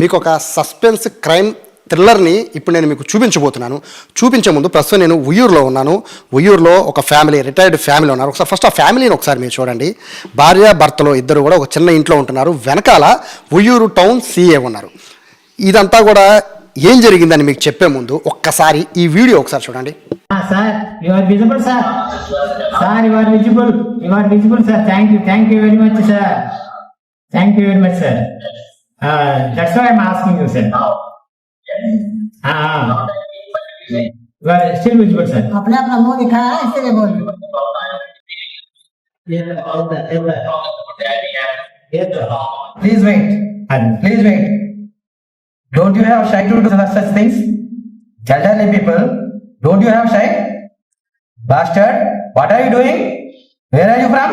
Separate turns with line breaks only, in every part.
మీకు ఒక suspense crime థ్రిల్లర్ని ఇప్పుడు నేను మీకు చూపించబోతున్నాను. చూపించే ముందు ప్రస్తుతం నేను ఉయ్యూరులో ఉన్నాను. ఉయ్యూరులో ఒక ఫ్యామిలీ, రిటైర్డ్ ఫ్యామిలీ ఉన్నారు. ఒకసారి ఫస్ట్ ఆ ఫ్యామిలీని ఒకసారి మీరు చూడండి. భార్య భర్తలు ఇద్దరు కూడా ఒక చిన్న ఇంట్లో ఉంటున్నారు. వెనకాల ఉయ్యూరు టౌన్ సీఏ ఉన్నారు. ఇదంతా కూడా ఏం జరిగిందని మీకు చెప్పే ముందు ఒక్కసారి ఈ వీడియో ఒకసారి చూడండి.
Sir you are visible sir. Sir you are visible sir. Thank you very much sir. Thank you very much sir. That's why I am asking you sir. You are still visible sir.
अपना अपना मुंह दिखाया है इसलिए बोल
Please wait. Don't you have shy to do such things? Elderly people, don't you have shy? Bastard, what are you doing? Where are you from?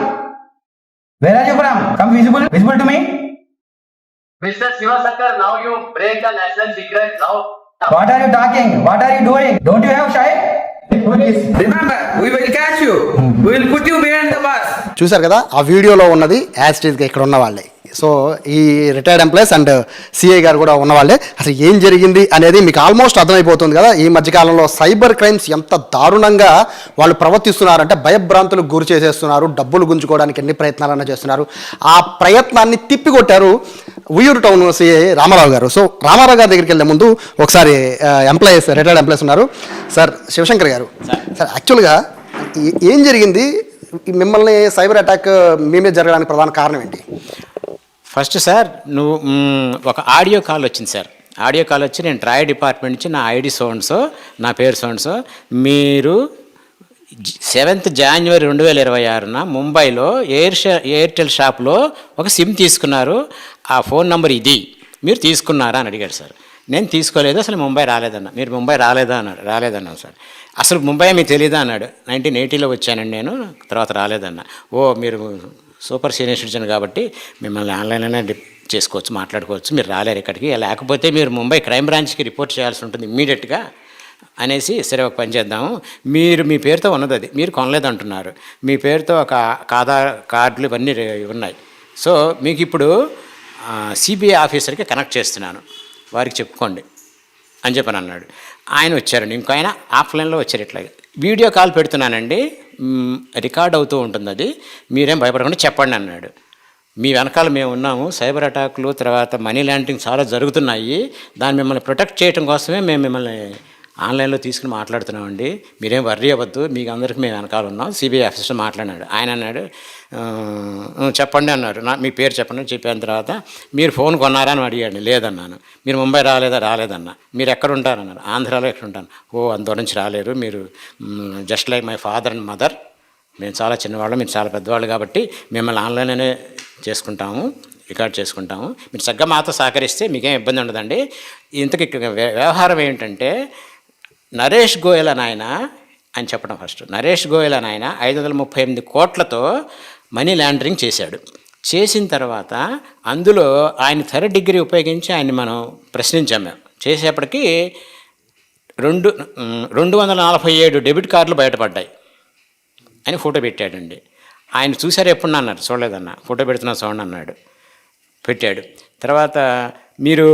Come visible to me.
Mr. Sivasankar, now you break the national secret. Now,
What are you talking? What are you doing? Don't you have shy?
remember, we will catch you. We will put you behind the bus.
చూశారు కదా, ఆ వీడియోలో ఉన్నది as it ఈస్గా ఇక్కడ ఉన్న వాళ్ళే. So ఈ రిటైర్డ్ ఎంప్లాయీస్ అండ్ సిఐ గారు కూడా ఉన్నవాళ్ళే. అసలు ఏం జరిగింది అనేది మీకు ఆల్మోస్ట్ అర్థమైపోతుంది కదా. ఈ మధ్యకాలంలో సైబర్ క్రైమ్స్ ఎంత దారుణంగా వాళ్ళు ప్రవర్తిస్తున్నారంటే భయభ్రాంతులకు గురి చేసేస్తున్నారు. డబ్బులు గుంజుకోవడానికి ఎన్ని ప్రయత్నాలన్నా చేస్తున్నారు. ఆ ప్రయత్నాన్ని తిప్పికొట్టారు ఉయ్యూరు టౌన్ సిఐ రామారావు గారు. సో రామారావు గారి దగ్గరికి వెళ్ళే ముందు ఒకసారి ఎంప్లాయీస్, రిటైర్డ్ ఎంప్లాయీస్ ఉన్నారు. సార్ శివశంకర్ గారు, సార్ యాక్చువల్గా ఏం జరిగింది? మిమ్మల్ని సైబర్ అటాక్ మీ మీద జరగడానికి ప్రధాన కారణం ఏంటి?
ఫస్ట్ సార్ ఒక ఆడియో కాల్ వచ్చింది సార్. ఆడియో కాల్ వచ్చి నేను ట్రాయ్ డిపార్ట్మెంట్ నుంచి నా ఐడి సోన్సో, నా పేరు సోన్సో, మీరు 7th January 2026 ముంబైలో ఎయిర్టెల్ షాప్లో ఒక సిమ్ తీసుకున్నారు, ఆ ఫోన్ నెంబర్ ఇది, మీరు తీసుకున్నారా అని అడిగాడు సార్. నేను తీసుకోలేదు, అసలు ముంబై రాలేదన్నా. మీరు ముంబై రాలేదా అన్నాడు. రాలేదన్నా సార్. అసలు ముంబై మీకు తెలీదా అన్నాడు. 1980లో వచ్చానండి నేను, తర్వాత రాలేదన్నా. ఓ మీరు సూపర్ సీనియర్ సిటిజన్ కాబట్టి మిమ్మల్ని ఆన్లైన్లోనే చేసుకోవచ్చు, మాట్లాడుకోవచ్చు, మీరు రాలేరు ఇక్కడికి, లేకపోతే మీరు ముంబై క్రైమ్ బ్రాంచ్కి రిపోర్ట్ చేయాల్సి ఉంటుంది ఇమ్మీడియట్గా అనేసి, సరే ఒక పని చేద్దాము, మీరు మీ పేరుతో ఉన్నది అది, మీరు కొనలేదంటున్నారు, మీ పేరుతో ఒక ఆధార్ కార్డులు ఇవన్నీ ఉన్నాయి, సో మీకు ఇప్పుడు సిబిఐ ఆఫీసర్కి కనెక్ట్ చేస్తున్నాను, వారికి చెప్పుకోండి అని చెప్పని అన్నాడు. ఆయన వచ్చారండి, ఇంకో ఆయన ఆఫ్లైన్లో వచ్చారు. ఇట్లాగే వీడియో కాల్ పెడుతున్నానండి, రికార్డ్ అవుతూ ఉంటుంది, అది మీరేం భయపడకుండా చెప్పండి అన్నాడు. మీ వెనకాల మేము ఉన్నాము, సైబర్ అటాక్లు తర్వాత మనీ లాండరింగ్ చాలా జరుగుతున్నాయి, దాన్ని మిమ్మల్ని ప్రొటెక్ట్ చేయడం కోసమే మేము మిమ్మల్ని ఆన్లైన్లో తీసుకుని మాట్లాడుతున్నామండి, మీరేం వర్రీ అవ్వద్దు, మీకు అందరికీ మేము వెనకాల ఉన్నాం, సిబిఐ ఆఫీసర్ మాట్లాడినాడు. ఆయన అన్నాడు చెప్పండి అన్నారు. మీ పేరు చెప్పండి అని చెప్పిన తర్వాత, మీరు ఫోన్ కొన్నారా అని అడిగాడు. లేదన్నాను. మీరు ముంబై రాలేదన్నా. మీరు ఎక్కడ ఉంటారన్నారు. ఆంధ్రాలో ఎక్కడ ఉంటాను. ఓ అంత నుంచి రాలేరు, మీరు just like my father and mother, మేము చాలా చిన్నవాళ్ళు, మీరు చాలా పెద్దవాళ్ళు కాబట్టి మిమ్మల్ని ఆన్లైన్లోనే చేసుకుంటాము, రికార్డ్ చేసుకుంటాము, మీరు చక్కగా మాతో సహకరిస్తే మీకేం ఇబ్బంది ఉండదండి. ఇంతకీ వ్యవహారం ఏంటంటే, నరేష్ గోయల్ అని ఆయన అని చెప్పడం ఫస్ట్. నరేష్ గోయల్ అని ఆయన 538 కోట్లతో మనీ లాండరింగ్ చేశాడు. చేసిన తర్వాత అందులో ఆయన 3rd డిగ్రీ ఉపయోగించి ఆయన్ని మనం ప్రశ్నించాం. మేము చేసేప్పటికీ 247 డెబిట్ కార్డులు బయటపడ్డాయి అని ఫోటో పెట్టాడండి. ఆయన చూసారు ఎప్పుడు అన్నారు. చూడలేదన్నా. ఫోటో పెడుతున్నా చూడండి అన్నాడు. పెట్టాడు. తర్వాత మీరు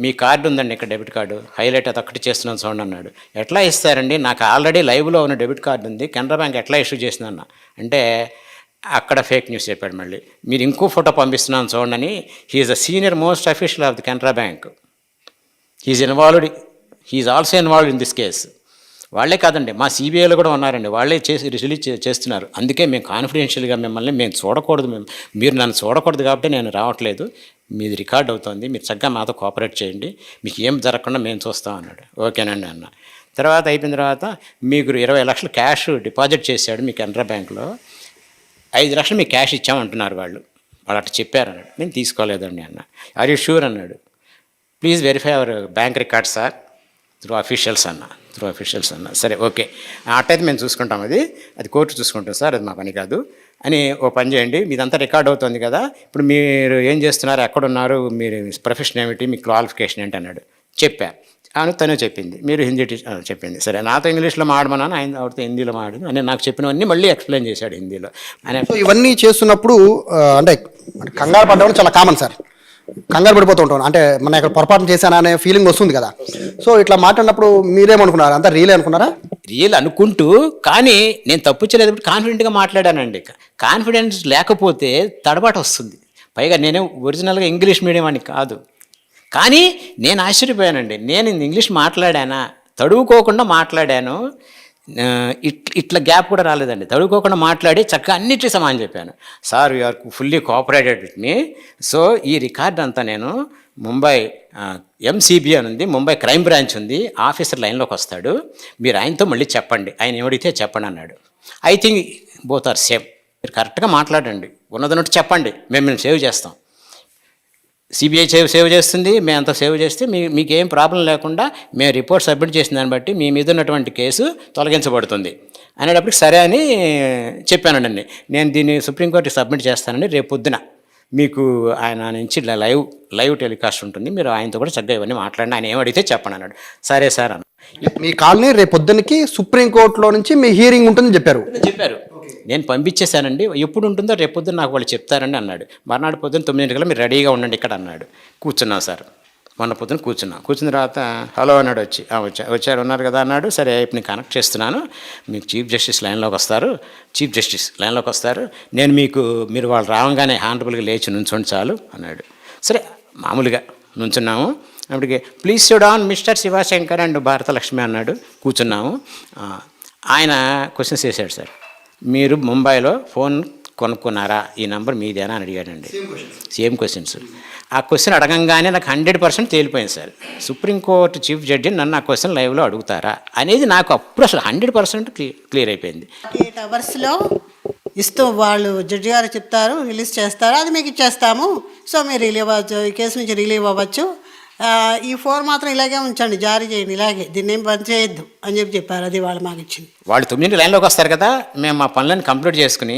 మీ కార్డు ఉందండి ఇక్కడ, డెబిట్ కార్డు హైలైట్ అది ఒక్కటి చేస్తున్నాను చూడండి అన్నాడు. ఎట్లా ఇస్తారండి, నాకు ఆల్రెడీ లైవ్లో ఉన్న డెబిట్ కార్డు ఉంది, కెనరా బ్యాంక్ ఎట్లా ఇష్యూ చేసిందన్న అంటే అక్కడ ఫేక్ న్యూస్ చెప్పాడు. మళ్ళీ మీరు ఇంకో ఫోటో పంపిస్తున్నాను చూడండి అని. He's the senior most official of the Canara bank. He's also involved in this case. వాళ్ళే కాదండి, మా సిబిఐలో కూడా ఉన్నారండి, వాళ్ళే రిలీజ్ చేస్తున్నారు. అందుకే మేము కాన్ఫిడెన్షియల్గా మిమ్మల్ని మేము చూడకూడదు, మీరు నన్ను చూడకూడదు కాబట్టి నేను రావట్లేదు, మీది రికార్డ్ అవుతుంది, మీరు చక్కగా మాతో కోఆపరేట్ చేయండి, మీకు ఏం జరగకుండా మేము చూస్తాం అన్నాడు. ఓకేనండి అన్న. తర్వాత అయిపోయిన తర్వాత మీకు 20 లక్షలు క్యాష్ డిపాజిట్ చేశాడు మీ కెనరా బ్యాంక్లో, 5 లక్షలు మీకు క్యాష్ ఇచ్చామంటున్నారు వాళ్ళు అట్లా చెప్పారు అన్నాడు. నేను తీసుకోలేదండి అన్న. ఆర్ యూ షూర్ అన్నాడు. Please verify our bank record sir through officials అన్న. సరే ఓకే, అట్టయితే మేము చూసుకుంటాం, అది కోర్టు చూసుకుంటాం సార్, అది మా పని కాదు అని. ఓ పని చేయండి, మీదంతా రికార్డ్ అవుతుంది కదా, ఇప్పుడు మీరు ఏం చేస్తున్నారు, ఎక్కడున్నారు, మీరు ప్రొఫెషన్ ఏమిటి, మీ క్వాలిఫికేషన్ ఏంటి అన్నాడు. చెప్పా. తనే చెప్పింది, మీరు హిందీ చెప్పింది. సరే నాతో ఇంగ్లీష్లో మాడమన్నాను, ఆయన ఆవిడతో హిందీలో మాడు అని నాకు చెప్పినవన్నీ మళ్ళీ ఎక్స్ప్లెయిన్ చేశాడు హిందీలో. ఆయన
ఇవన్నీ చేస్తున్నప్పుడు అంటే కంగారు పడ్డం చాలా కామన్ సార్. కంగారు పడిపోతూ ఉంటాం, అంటే మన ఇక్కడ పొరపాటు చేశానా అనే ఫీలింగ్ వస్తుంది కదా. సో ఇట్లా మాట్లాడినప్పుడు మీరేమనుకున్నారు, అంతా రియలే అనుకున్నారా?
రియల్ అనుకుంటూ, కానీ నేను తప్పు చేయలేదు, కాన్ఫిడెంట్గా మాట్లాడానండి. కాన్ఫిడెన్స్ లేకపోతే తడబాటు వస్తుంది. పైగా నేను ఒరిజినల్గా ఇంగ్లీష్ మీడియం అని కాదు, కానీ నేను ఆశ్చర్యపోయానండి. నేను ఇంగ్లీష్ మాట్లాడానా, తడువుకోకుండా మాట్లాడాను. ఇట్లా గ్యాప్ కూడా రాలేదండి. తడువుకోకుండా మాట్లాడి చక్కగా అన్నిటికీ సమానం చెప్పాను. Sir you're fully cooperated with me. So ఈ రికార్డ్ అంతా నేను ముంబై ఎంసీబీ అని ఉంది, ముంబై క్రైమ్ బ్రాంచ్ ఉంది, ఆఫీసర్ లైన్లోకి వస్తాడు, మీరు ఆయనతో మళ్ళీ చెప్పండి, ఆయన ఎవడితే చెప్పండి అన్నాడు. I think both are same. మీరు కరెక్ట్గా మాట్లాడండి, ఉన్నదన్నట్టు చెప్పండి, మేము సేవ్ చేస్తాం. సిబిఐ సేవ్ చేస్తుంది, మేము అంతా సేవ్ చేస్తే మీకు ఏం ప్రాబ్లం లేకుండా మేము రిపోర్ట్ సబ్మిట్ చేసిన దాన్ని బట్టి మీ మీద ఉన్నటువంటి కేసు తొలగించబడుతుంది అనేటప్పటికి సరే అని చెప్పానండి. నేను దీన్ని సుప్రీంకోర్టుకి సబ్మిట్ చేస్తానండి, రేపు పొద్దున మీకు ఆయన నుంచి లైవ్ టెలికాస్ట్ ఉంటుంది, మీరు ఆయనతో కూడా చక్కగా ఇవన్నీ మాట్లాడండి, ఆయన ఏం అడిగితే చెప్పండి అన్నాడు. సరే సార్ అన్న.
మీ కాల్ని రేపు పొద్దున్నకి సుప్రీంకోర్టులో నుంచి మీ హీరింగ్ ఉంటుందని చెప్పారు.
నేను పంపించేశానండి, ఎప్పుడు ఉంటుందో రేపు పొద్దున్న నాకు వాళ్ళు చెప్తారండి అన్నాడు. మర్నాడు పొద్దున్న 9 గంటలకు మీరు రెడీగా ఉండండి ఇక్కడ అన్నాడు. కూర్చున్నాం సార్, మొన్న పొద్దున్న కూర్చున్న తర్వాత హలో అన్నాడు. వచ్చారు ఉన్నారు కదా అన్నాడు. సరే ఇప్పుడు నేను కనెక్ట్ చేస్తున్నాను, మీకు చీఫ్ జస్టిస్ లైన్లోకి వస్తారు, నేను మీరు వాళ్ళు రావంగానే హానరబుల్గా లేచి నుంచోండి చాలు అన్నాడు. సరే మామూలుగా నుంచున్నాము. అప్పటికి please sit down mister Shivshankar and Bharathalakshmi అన్నాడు. కూర్చున్నాము. ఆయన క్వశ్చన్స్ వేశాడు. సార్ మీరు ముంబైలో ఫోన్ కొనుక్కున్నారా, ఈ నెంబర్ మీదేనా అని అడిగాడండి. Same questions. ఆ క్వశ్చన్ అడగంగానే నాకు 100% తేలిపోయింది సార్. సుప్రీంకోర్టు చీఫ్ జడ్జి నన్ను ఆ క్వశ్చన్ లైవ్లో అడుగుతారా అనేది నాకు అప్పుడు అసలు 100% క్లియర్ అయిపోయింది.
8 అవర్స్లో ఇస్తూ వాళ్ళు జడ్జి గారు చెప్తారు, రిలీజ్ చేస్తారు, అది మీకు ఇచ్చేస్తాము. సో మీరు రిలీవ్ అవ్వచ్చు, ఈ కేసు నుంచి రిలీవ్ అవ్వచ్చు. ఈ ఫోన్ మాత్రం ఇలాగే ఉంచండి, జారీ చేయండి, ఇలాగే దీన్ని ఏం పని చేయొద్దు అని చెప్పారు. అది వాళ్ళు మాకు ఇచ్చింది.
వాళ్ళు 9 లైన్లోకి వస్తారు కదా, మేము మా పనులను కంప్లీట్ చేసుకుని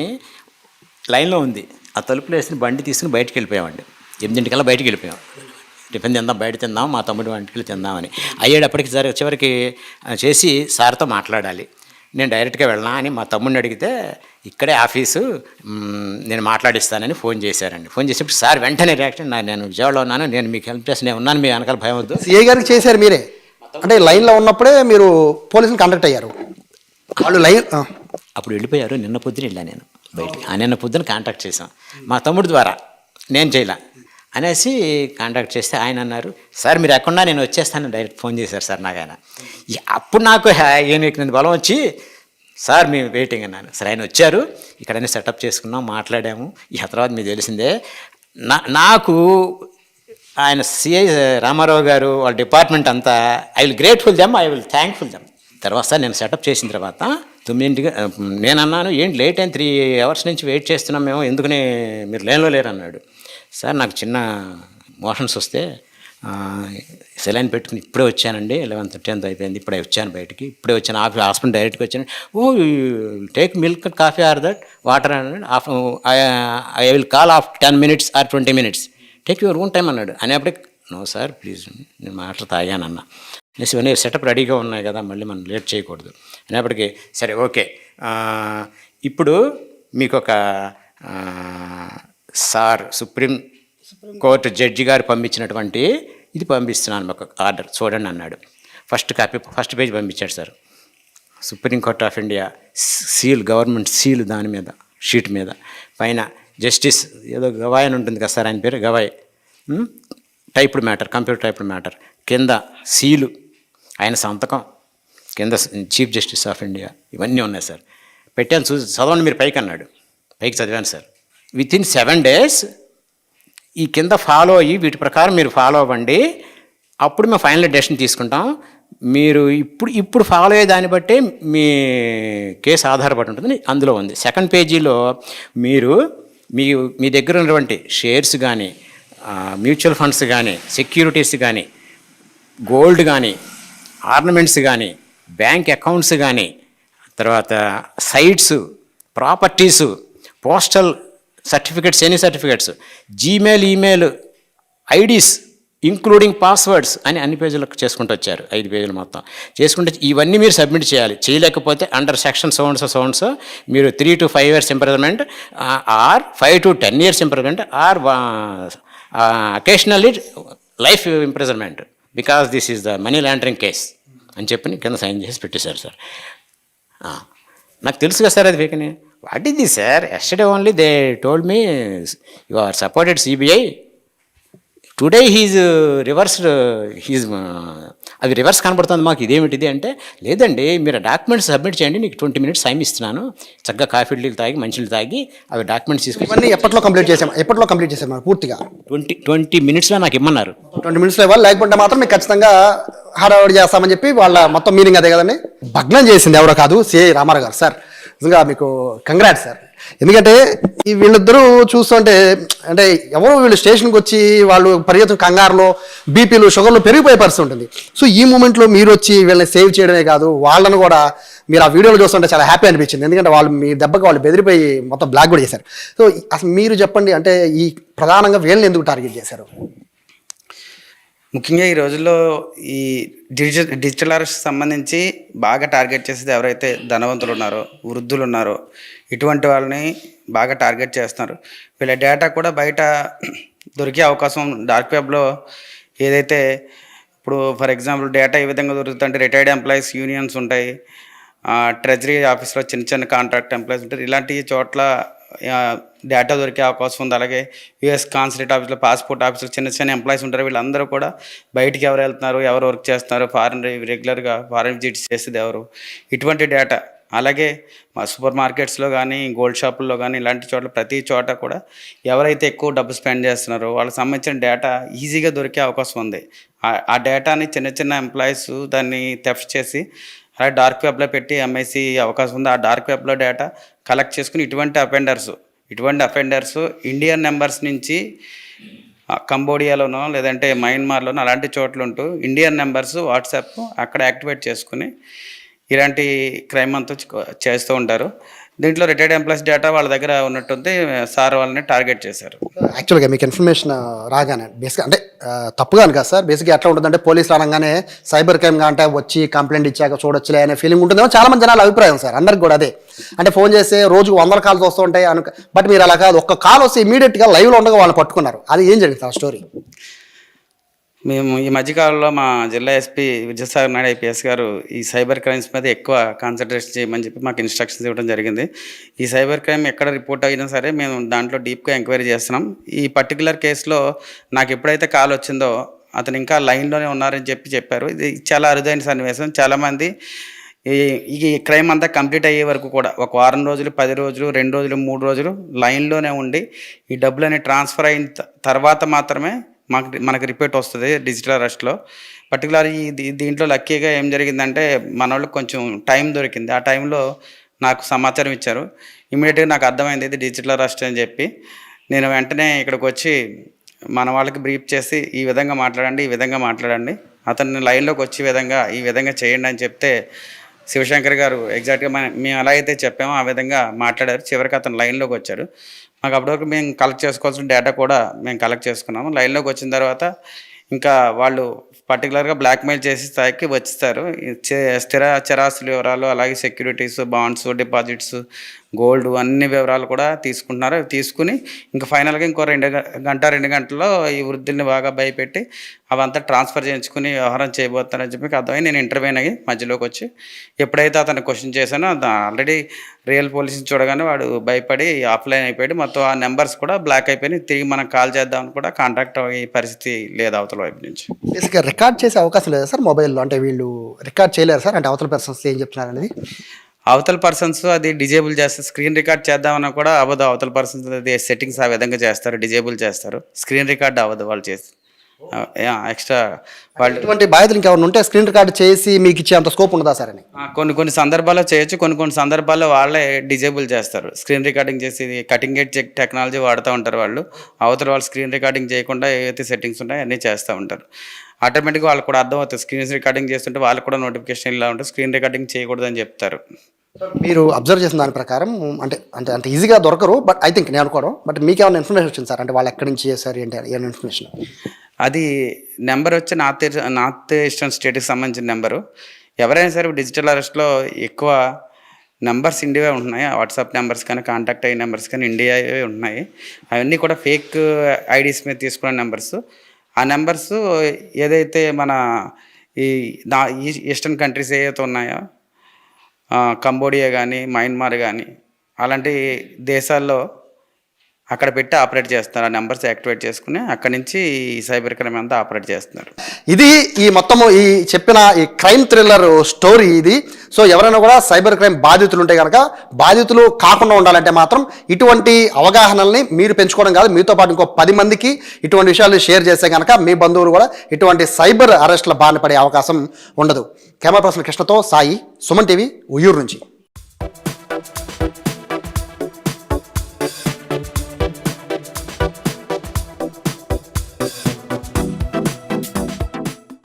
లైన్లో ఉంది ఆ తలుపులు వేసిన బండి తీసుకుని బయటికి వెళ్ళిపోయామండి. 8 బయటికి వెళ్ళిపోయాం. టిఫిన్ తిందాం, బయట తిందాం, మా తమ్ముడు వంటికి తిందామని అయ్యేటప్పటికి చివరికి చేసి సార్తో మాట్లాడాలి. నేను డైరెక్ట్గా వెళ్ళనా అని మా తమ్ముడిని అడిగితే ఇక్కడే ఆఫీసు, నేను మాట్లాడిస్తానని ఫోన్ చేశారండి. ఫోన్ చేసినప్పుడు సార్ వెంటనే రియాక్షన్, నేను విజయవాడలో ఉన్నాను, నేను మీకు హెల్ప్ చేసి నేను ఉన్నాను, మీ వెనకాల భయం వద్దు.
సిఐ గారికి చేశారు మీరే, అంటే లైన్లో ఉన్నప్పుడే మీరు పోలీసులు కాంటాక్ట్ అయ్యారు. వాళ్ళు
అప్పుడు వెళ్ళిపోయారు. నిన్న పొద్దున వెళ్ళా నేను బయటికి. నిన్న పొద్దున కాంటాక్ట్ చేశాం మా తమ్ముడు ద్వారా, నేను చేయలే అనేసి కాంటాక్ట్ చేస్తే ఆయన అన్నారు, సార్ మీరు ఎక్కడున్నా నేను వచ్చేస్తాను, డైరెక్ట్ ఫోన్ చేశారు సార్ నాకు ఆయన. అప్పుడు నాకు నేను బలం వచ్చి సార్ మేము వెయిటింగ్ అన్నాను. సరే ఆయన వచ్చారు, ఇక్కడనే సెటప్ చేసుకున్నాం, మాట్లాడాము. ఈ తర్వాత మీకు తెలిసిందే నాకు ఆయన సిఐ రామారావు గారు వాళ్ళ డిపార్ట్మెంట్ అంతా I will grateful them, I will thankful them. తర్వాత నేను సెటప్ చేసిన తర్వాత 9 నేను అన్నాను, ఏంటి లేట్ అయిన 3 అవర్స్ నుంచి వెయిట్ చేస్తున్నాం మేము, ఎందుకని మీరు లైన్లో లేరు అన్నాడు. సార్ నాకు చిన్న మోషన్స్ వస్తే సెలైన్ పెట్టుకుని ఇప్పుడే వచ్చానండి, 11:30 అయిపోయింది, ఇప్పుడే వచ్చాను బయటికి, ఇప్పుడే వచ్చాను హాస్పిటల్ డైరెక్ట్గా వచ్చాను. Take milk and coffee or that water అన్నాడు. I will call after 10 minutes or 20 minutes, take your own time అన్నాడు. అనేప్పటికి నో సార్ ప్లీజ్ నేను వాటర్ తాగానన్నా. ఇవన్నీ సెటప్ రెడీగా ఉన్నాయి కదా, మళ్ళీ మనం లేట్ చేయకూడదు అనేప్పటికీ సరే ఓకే, ఇప్పుడు మీకు ఒక సార్ సుప్రీం కోర్టు జడ్జి గారు పంపించినటువంటి ఇది పంపిస్తున్నాను, ఒక ఆర్డర్ చూడండి అన్నాడు. ఫస్ట్ పేజ్ పంపించాడు sir. Supreme court of India seal, government seal, దాని మీద షీట్ మీద పైన జస్టిస్ ఏదో గవాయ్ అని ఉంటుంది కదా సార్, ఆయన పేరు Gavai, typed matter, computer typed matter, కింద సీలు, ఆయన సంతకం, కింద చీఫ్ జస్టిస్ ఆఫ్ ఇండియా, ఇవన్నీ ఉన్నాయి సార్. పెట్టాను, చదవండి మీరు పైకి అన్నాడు. పైకి చదివాను సార్. వితిన్ 7 days ఈ కింద ఫాలో అయ్యి వీటి ప్రకారం మీరు ఫాలో అవ్వండి, అప్పుడు మేము ఫైనల్ డెసిషన్ తీసుకుంటాం. మీరు ఇప్పుడు ఫాలో అయ్యే దాన్ని బట్టే మీ కేసు ఆధారపడి ఉంటుంది అందులో ఉంది. సెకండ్ పేజీలో మీరు మీ దగ్గర ఉన్నటువంటి షేర్స్ కానీ, మ్యూచువల్ ఫండ్స్ కానీ, సెక్యూరిటీస్ కానీ, గోల్డ్ కానీ, ఆర్నమెంట్స్ కానీ, బ్యాంక్ అకౌంట్స్ కానీ, తర్వాత sites, properties, postal certificates, any certificates, Gmail, email IDs including passwords అని అన్ని పేజీలకు చేసుకుంటూ వచ్చారు. 5 పేజీలు మొత్తం చేసుకుంటే ఇవన్నీ మీరు సబ్మిట్ చేయాలి. చేయలేకపోతే అండర్ సెక్షన్ సౌండ్స్ మీరు 3 to 5 years imprisonment are 5 to 10 years imprisonment are occasionally life imprisonment because this is the money laundering case అని చెప్పి కింద సైన్ చేసి పెట్టేశారు సార్. నాకు తెలుసు కదా సార్ అది వేకని. What is this sir? Yesterday only they told me you are supported CBI, today he's reversed, he's అవి రివర్స్ కనబడుతుంది మాకు, ఇదేమిటిది అంటే, లేదండి మీరు డాక్యుమెంట్స్ సబ్మిట్ చేయండి, నీకు 20 minutes టైం ఇస్తున్నాను, చక్కగా కాఫీ నీళ్ళు తాగి మంచిలు తాగి అవి డాక్యుమెంట్స్ తీసుకొని
ఇవన్నీ ఎప్పట్లో కంప్లీట్ చేసాం పూర్తిగా
20 minutesలో నాకు ఇమ్మన్నారు.
20 minutes ఇవ్వాలి, లేకుంటే మాత్రం మీకు ఖచ్చితంగా హడావుడి చేస్తామని చెప్పి వాళ్ళ మొత్తం మీనింగ్ అదే కదండి. భగ్నం చేసింది ఎవరో కాదు, సిఐ రామారావు గారు. సార్ నిజంగా మీకు కంగ్రాట్స్ సార్. ఎందుకంటే ఈ వీళ్ళిద్దరూ చూస్తుంటే అంటే ఎవరో వీళ్ళు స్టేషన్కి వచ్చి వాళ్ళు పరిగెత్తున కంగారులో బీపీలు షుగర్లు పెరిగిపోయే పరిస్థితి ఉంటుంది. సో ఈ మూమెంట్లో మీరు వచ్చి వీళ్ళని సేవ్ చేయడమే కాదు, వాళ్ళని కూడా మీరు ఆ వీడియోలు చూస్తుంటే చాలా హ్యాపీ అనిపించింది. ఎందుకంటే వాళ్ళు మీ దెబ్బకి వాళ్ళు బెదిరిపోయి మొత్తం బ్లాక్ కూడా చేశారు. సో అసలు మీరు చెప్పండి, అంటే ఈ ప్రధానంగా వీళ్ళని ఎందుకు టార్గెట్ చేశారు?
ముఖ్యంగా ఈ రోజుల్లో ఈ డిజిటల్ అరెస్ట్ సంబంధించి బాగా టార్గెట్ చేసేది ఎవరైతే ధనవంతులు ఉన్నారో, వృద్ధులు ఉన్నారో, ఇటువంటి వాళ్ళని బాగా టార్గెట్ చేస్తున్నారు. వీళ్ళ డేటా కూడా బయట దొరికే అవకాశం డార్క్ వెబ్లో ఏదైతే ఇప్పుడు ఫర్ ఎగ్జాంపుల్ డేటా ఏ విధంగా దొరుకుతుందంటే రిటైర్డ్ ఎంప్లాయీస్ యూనియన్స్ ఉంటాయి, ట్రెజరీ ఆఫీస్లో చిన్న చిన్న కాంట్రాక్ట్ ఎంప్లాయీస్ ఉంటారు, ఇలాంటి చోట్ల డేటా దొరికే అవకాశం ఉంది. అలాగే యూఎస్ కాన్సులేట్ ఆఫీస్లో, పాస్పోర్ట్ ఆఫీస్లో చిన్న చిన్న ఎంప్లాయీస్ ఉంటారు. వీళ్ళందరూ కూడా బయటికి ఎవరు వెళ్తున్నారు, ఎవరు వర్క్ చేస్తున్నారు, రెగ్యులర్గా ఫారెన్ విజిట్స్ చేసేది ఎవరు, ఇటువంటి డేటా. అలాగే మా సూపర్ మార్కెట్స్లో కానీ, గోల్డ్ షాపుల్లో కానీ, ఇలాంటి చోట్ల ప్రతి చోట కూడా ఎవరైతే ఎక్కువ డబ్బు స్పెండ్ చేస్తున్నారో వాళ్ళకి సంబంధించిన డేటా ఈజీగా దొరికే అవకాశం ఉంది. ఆ డేటాని చిన్న చిన్న ఎంప్లాయీస్ దాన్ని థెఫ్ట్ చేసి అలాగే డార్క్ వెబ్లో పెట్టి అమ్మేసి అవకాశం ఉంది. ఆ డార్క్ వెబ్లో డేటా కలెక్ట్ చేసుకుని ఇటువంటి అఫెండర్స్ ఇండియన్ నెంబర్స్ నుంచి కంబోడియాలోనో లేదంటే మయన్మార్లోనో అలాంటి చోట్ల ఉంటూ ఇండియన్ నెంబర్స్ వాట్సాప్ అక్కడ యాక్టివేట్ చేసుకుని ఇలాంటి క్రైమ్ అంతా చేస్తూ ఉంటారు. దీంట్లో రిటైర్డ్ ఎంప్లాయీస్ డేటా వాళ్ళ దగ్గర ఉన్నట్టుంది. సార్ వాళ్ళని టార్గెట్ చేశారు.
యాక్చువల్గా మీకు ఇన్ఫర్మేషన్ రాగానే బేసిక్గా అంటే తప్పుగా అని కాదు సార్, బేసిక్గా ఎట్లా ఉంటుందంటే పోలీసులు అనగానే సైబర్ క్రైమ్గా అంటే వచ్చి కంప్లైంట్ ఇచ్చాక చూడొచ్చులే అనే ఫీలింగ్ ఉంటుందేమో చాలా మంది జనాల అభిప్రాయం సార్. అందరికి కూడా అదే, అంటే ఫోన్ చేస్తే రోజుకు 100 calls వస్తూ ఉంటాయి బట్ మీరు అలా కాదు, ఒక్క కాల్ వస్తే ఇమీడియట్గా లైవ్లో ఉండగా వాళ్ళని పట్టుకున్నారు. అది ఏం జరిగింది సార్ స్టోరీ?
మేము ఈ మధ్యకాలంలో మా జిల్లా ఎస్పీ విజయసాగర్ నాయుడు ఐపీఎస్ గారు ఈ సైబర్ క్రైమ్స్ మీద ఎక్కువ కాన్సన్ట్రేషన్ చేయమని చెప్పి మాకు ఇన్స్ట్రక్షన్స్ ఇవ్వడం జరిగింది. ఈ సైబర్ క్రైమ్ ఎక్కడ రిపోర్ట్ అయినా సరే మేము దాంట్లో డీప్గా ఎంక్వైరీ చేస్తున్నాం. ఈ పర్టికులర్ కేసులో నాకు ఎప్పుడైతే కాల్ వచ్చిందో అతను ఇంకా లైన్లోనే ఉన్నారని చెప్పారు. ఇది చాలా అరుదైన సన్నివేశం. చాలామంది ఈ క్రైమ్ అంతా కంప్లీట్ అయ్యే వరకు కూడా 1 వారం రోజులు, 10 రోజులు, 2 రోజులు, 3 రోజులు లైన్లోనే ఉండి ఈ డబ్బులని ట్రాన్స్ఫర్ అయిన తర్వాత మాత్రమే మనకు రిపోర్ట్ వస్తుంది డిజిటల్ అరెస్ట్లో. పర్టికులర్ దీంట్లో లక్కీగా ఏం జరిగిందంటే మన వాళ్ళకి కొంచెం టైం దొరికింది. ఆ టైంలో నాకు సమాచారం ఇచ్చారు. ఇమీడియట్గా నాకు అర్థమైంది ఇది డిజిటల్ అరెస్ట్ అని చెప్పి నేను వెంటనే ఇక్కడికి వచ్చి మన వాళ్ళకి బ్రీఫ్ చేసి ఈ విధంగా మాట్లాడండి, అతన్ని లైన్లోకి వచ్చి ఈ విధంగా చేయండి అని చెప్తే శివశంకర్ గారు ఎగ్జాక్ట్గా మేము ఎలా అయితే చెప్పామో ఆ విధంగా మాట్లాడారు. చివరికి అతను లైన్లోకి వచ్చారు. మాకు అప్పటివరకు మేము కలెక్ట్ చేసుకోవాల్సిన డేటా కూడా మేము కలెక్ట్ చేసుకున్నాము. లైన్లోకి వచ్చిన తర్వాత ఇంకా వాళ్ళు పర్టికులర్గా బ్లాక్మెయిల్ చేసి స్థాయికి వచ్చేస్తారు. స్థిర చరాస్తుల వివరాలు, అలాగే సెక్యూరిటీస్, బాండ్స్, డిపాజిట్స్, గోల్డ్ అన్ని వివరాలు కూడా తీసుకుంటున్నారు. తీసుకుని ఇంకా ఫైనల్గా ఇంకో 2 గంటల్లో ఈ వృద్ధుల్ని బాగా భయపెట్టి అవంతా ట్రాన్స్ఫర్ చేయించుకుని వ్యవహారం చేయబోతారని చెప్పి అర్థమై నేను ఇంటర్వ్యూన్ అయ్యి మధ్యలోకి వచ్చి ఎప్పుడైతే అతను క్వశ్చన్ చేశానో ఆల్రెడీ రియల్ పోలీసుని చూడగానే వాడు భయపడి ఆఫ్లైన్ అయిపోయాడు. మొత్తం ఆ నెంబర్స్ కూడా బ్లాక్ అయిపోయినాయి. తిరిగి మనం కాల్ చేద్దామని కూడా కాంటాక్ట్ అయ్యే పరిస్థితి లేదు అవతల వైపు నుంచి.
బేసిక్గా రికార్డ్ చేసే అవకాశం లేదా సార్ మొబైల్లో? అంటే వీళ్ళు రికార్డ్ చేయలేరు సార్, అంటే అవతల పర్సన్స్ ఏం చెప్తున్నారు అనేది?
అవతల పర్సన్స్ అది డిజేబుల్ చేస్తారు. స్క్రీన్ రికార్డ్ చేద్దామన్నా కూడా అవ్వదు. అవతల పర్సన్స్ అది సెట్టింగ్స్ ఆ విధంగా చేస్తారు, డిజేబుల్ చేస్తారు. స్క్రీన్ రికార్డ్ అవ్వదు వాళ్ళు చేసి. ఎక్స్ట్రా వాళ్ళు
ఇటువంటి బాధ్యతలు ఇంకెవరు ఉంటే స్క్రీన్ రికార్డ్ చేసి మీకు ఇచ్చే అంత స్కోప్ ఉండదా సార్ అని?
కొన్ని సందర్భాల్లో చేయొచ్చు, కొన్ని సందర్భాల్లో వాళ్ళే డిజేబుల్ చేస్తారు. స్క్రీన్ రికార్డింగ్ చేసి కటింగ్ ఎడ్జ్ టెక్నాలజీ వాడుతూ ఉంటారు వాళ్ళు. అవతల వాళ్ళు స్క్రీన్ రికార్డింగ్ చేయకుండా ఏవైతే సెట్టింగ్స్ ఉంటాయో అన్నీ చేస్తూ ఉంటారు. ఆటోమేటిక్గా వాళ్ళకి కూడా అర్థమవుతుంది. స్క్రీన్ రికార్డింగ్ చేస్తుంటే వాళ్ళకి కూడా నోటిఫికేషన్ ఇలా ఉంటుంది, స్క్రీన్ రికార్డింగ్ చేయకూడదని చెప్తారు.
మీరు అబ్జర్వ్ చేసిన దాని ప్రకారం అంటే అంటే అంత ఈజీగా దొరకరు, బట్ ఐ థింక్ నేను అనుకోవడం, బట్ మీకు ఏమైనా ఇన్ఫర్మేషన్ వచ్చింది సార్? అంటే వాళ్ళు ఎక్కడి నుంచి చేశారు ఏంటి ఏమైనా ఇన్ఫర్మేషన్?
అది నెంబర్ వచ్చి నార్త్ ఈస్టర్న్ స్టేట్కి సంబంధించిన నెంబరు. ఎవరైనా సరే డిజిటల్ అరెస్ట్లో ఎక్కువ నెంబర్స్ ఇండియా ఉంటున్నాయి, వాట్సాప్ నెంబర్స్ కానీ కాంటాక్ట్ అయ్యే నెంబర్స్ కానీ ఇండియావే ఉన్నాయి. అవన్నీ కూడా ఫేక్ ఐడీస్ మీద తీసుకున్న నెంబర్స్. ఆ నెంబర్స్ ఏదైతే మన ఈ ఈస్టర్న్ కంట్రీస్ ఏవైతే ఉన్నాయో, కంబోడియా కానీ మయన్మార్ కానీ అలాంటి దేశాల్లో అక్కడ పెట్టి ఆపరేట్ చేస్తున్నారు. ఆ నెంబర్స్ యాక్టివేట్ చేసుకుని అక్కడి నుంచి ఈ సైబర్ క్రైమ్ అంతా ఆపరేట్ చేస్తున్నారు.
ఇది ఈ మొత్తము ఈ చెప్పిన ఈ క్రైమ్ థ్రిల్లర్ స్టోరీ ఇది. సో ఎవరైనా కూడా సైబర్ క్రైమ్ బాధితులు ఉంటే కనుక బాధితులు కాకుండా ఉండాలంటే మాత్రం ఇటువంటి అవగాహనల్ని మీరు పెంచుకోవడం కాదు, మీతో పాటు ఇంకో 10 మందికి ఇటువంటి విషయాలు షేర్ చేస్తే కనుక మీ బంధువులు కూడా ఇటువంటి సైబర్ అరెస్ట్ల బారిన పడే అవకాశం ఉండదు. కెమెరా పర్సన్ కృష్ణతో సాయి, సుమన్ టీవీ, ఉయ్యూరు నుంచి.